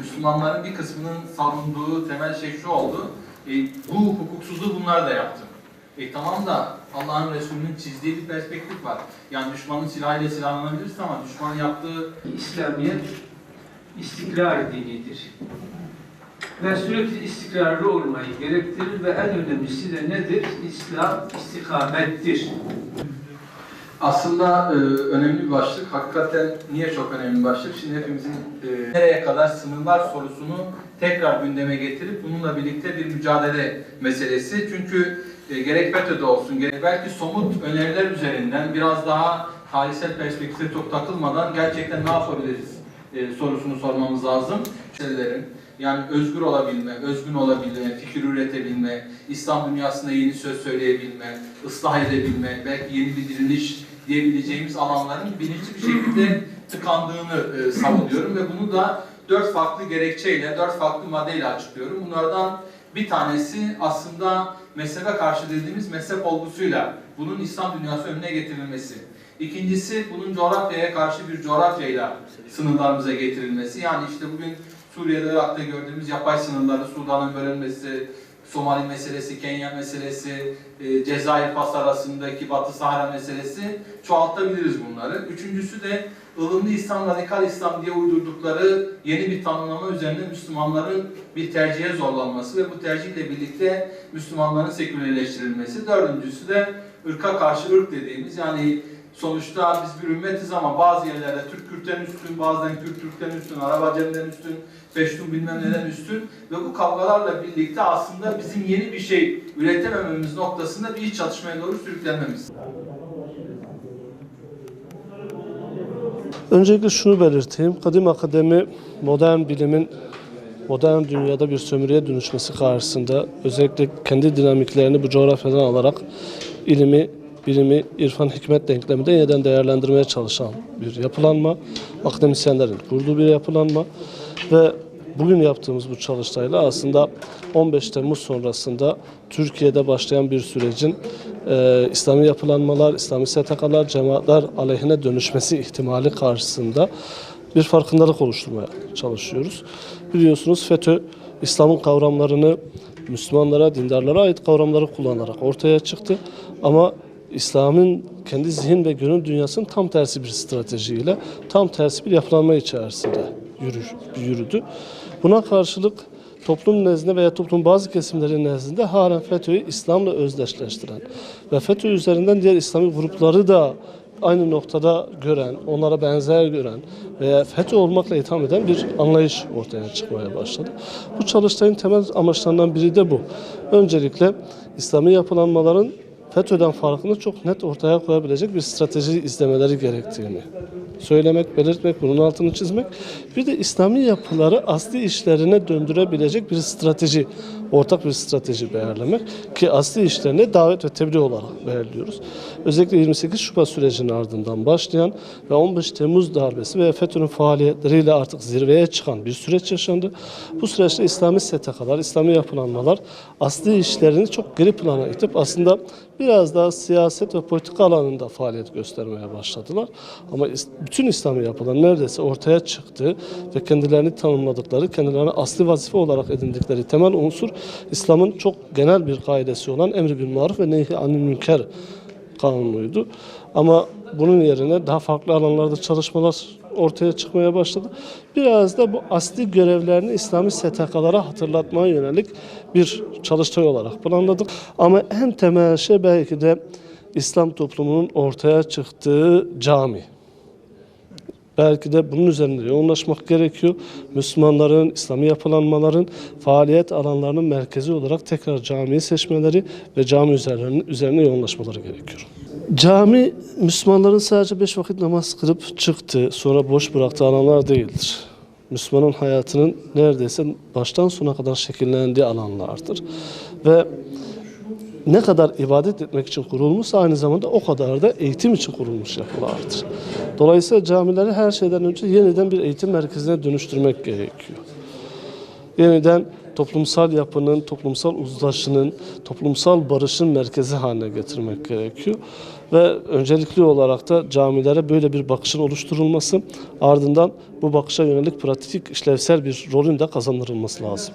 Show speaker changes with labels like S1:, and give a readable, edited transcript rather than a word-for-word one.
S1: Müslümanların bir kısmının savunduğu temel şey şu oldu. Bu hukuksuzluğu bunlar da yaptı. Tamam da Allah'ın Resulü'nün çizdiği bir perspektif var. Yani düşmanın silahıyla silahlanabilirsin ama düşmanın yaptığı...
S2: İslamiyet istikrar dinidir. Ve sürekli istikrarlı olmayı gerektirir ve en önemlisi de nedir? İslam istikamettir.
S1: Aslında önemli bir başlık. Hakikaten niye çok önemli bir başlık? Şimdi hepimizin nereye kadar sınırlar sorusunu tekrar gündeme getirip bununla birlikte bir mücadele meselesi. Çünkü gerek FETÖ'de olsun, gerek belki somut öneriler üzerinden biraz daha tarihsel perspektife çok takılmadan gerçekten ne yapabiliriz sorusunu sormamız lazım. Yani özgür olabilme, özgün olabilme, fikir üretebilme, İslam dünyasında yeni söz söyleyebilme, ıslah edebilme, belki yeni bir diriliş diyebileceğimiz alanların bilinçli bir şekilde tıkandığını savunuyorum ve bunu da 4 farklı gerekçeyle, 4 farklı maddeyle açıklıyorum. Bunlardan bir tanesi aslında mezhebe karşı dediğimiz mezhep olgusuyla bunun İslam dünyası önüne getirilmesi. İkincisi bunun coğrafyaya karşı bir coğrafyayla sınırlarımıza getirilmesi. Yani işte bugün Suriye'de, Irak'ta gördüğümüz yapay sınırları, Sudan'ın bölünmesi, Somali meselesi, Kenya meselesi, Cezayir-Fas arasındaki Batı Sahara meselesi çoğaltabiliriz bunları. Üçüncüsü de ılımlı İslam, radikal İslam diye uydurdukları yeni bir tanımlama üzerine Müslümanların bir tercihe zorlanması ve bu tercihle birlikte Müslümanların sekülerleştirilmesi. Dördüncüsü de ırka karşı ırk dediğimiz, yani sonuçta biz bir ümmetiz ama bazı yerlerde Türk Kürt'ten üstün, bazen Kürt Türk'ten üstün, Arap Acem'den üstün, Peştun bilmem neden üstün ve bu kavgalarla birlikte aslında bizim yeni bir şey üretemememiz noktasında bir iç çatışmaya doğru sürüklenmemiz.
S3: Öncelikle şunu belirteyim. Kadim akademi modern bilimin modern dünyada bir sömürüye dönüşmesi karşısında özellikle kendi dinamiklerini bu coğrafyadan alarak ilimi, bilimi, irfan, hikmet denkleminde yeniden değerlendirmeye çalışan bir yapılanma, akademisyenlerin kurduğu bir yapılanma ve bugün yaptığımız bu çalıştayla aslında 15 Temmuz sonrasında Türkiye'de başlayan bir sürecin İslami yapılanmalar, İslami STK'lar, cemaatler aleyhine dönüşmesi ihtimali karşısında bir farkındalık oluşturmaya çalışıyoruz. Biliyorsunuz FETÖ, İslam'ın kavramlarını Müslümanlara, dindarlara ait kavramları kullanarak ortaya çıktı. Ama İslam'ın kendi zihin ve gönül dünyasının tam tersi bir stratejiyle, tam tersi bir yapılanma içerisinde yürüdü. Buna karşılık toplum nezdinde veya toplumun bazı kesimleri nezdinde halen FETÖ'yü İslam'la özdeşleştiren ve FETÖ üzerinden diğer İslami grupları da aynı noktada gören, onlara benzer gören veya FETÖ olmakla itham eden bir anlayış ortaya çıkmaya başladı. Bu çalıştayın temel amaçlarından biri de bu. Öncelikle İslami yapılanmaların FETÖ'den farkını çok net ortaya koyabilecek bir strateji izlemeleri gerektiğini söylemek, belirtmek, bunun altını çizmek. Bir de İslami yapıları asli işlerine döndürebilecek bir strateji, ortak bir strateji belirlemek ki asli işlerine davet ve tebliğ olarak belirliyoruz. Özellikle 28 Şubat sürecinin ardından başlayan ve 15 Temmuz darbesi ve FETÖ'nün faaliyetleriyle artık zirveye çıkan bir süreç yaşandı. Bu süreçte İslami STK'lar, İslami yapılanmalar asli işlerini çok geri plana itip aslında biraz daha siyaset ve politika alanında faaliyet göstermeye başladılar. Ama bütün İslami yapılar neredeyse ortaya çıktı ve kendilerini tanımladıkları, kendilerine asli vazife olarak edindikleri temel unsur İslam'ın çok genel bir kaidesi olan emri bil maruf ve nehy anil münker kanunuydu. Ama bunun yerine daha farklı alanlarda çalışmalar ortaya çıkmaya başladı. Biraz da bu asli görevlerini İslami STK'lara hatırlatmaya yönelik bir çalıştay olarak planladık. Ama en temel şey belki de İslam toplumunun ortaya çıktığı cami. Belki de bunun üzerinde yoğunlaşmak gerekiyor. Müslümanların, İslami yapılanmaların faaliyet alanlarının merkezi olarak tekrar camiyi seçmeleri ve cami üzerine yoğunlaşmaları gerekiyor. Cami, Müslümanların sadece 5 vakit namaz kılıp çıktı, sonra boş bıraktığı alanlar değildir. Müslümanın hayatının neredeyse baştan sona kadar şekillendiği alanlardır. Ve ne kadar ibadet etmek için kurulmuşsa aynı zamanda o kadar da eğitim için kurulmuş yapılardır. Dolayısıyla camileri her şeyden önce yeniden bir eğitim merkezine dönüştürmek gerekiyor. yeniden toplumsal yapının, toplumsal uzlaşının, toplumsal barışın merkezi haline getirmek gerekiyor. Ve öncelikli olarak da camilere böyle bir bakışın oluşturulması, ardından bu bakışa yönelik pratik işlevsel bir rolün de kazandırılması lazım.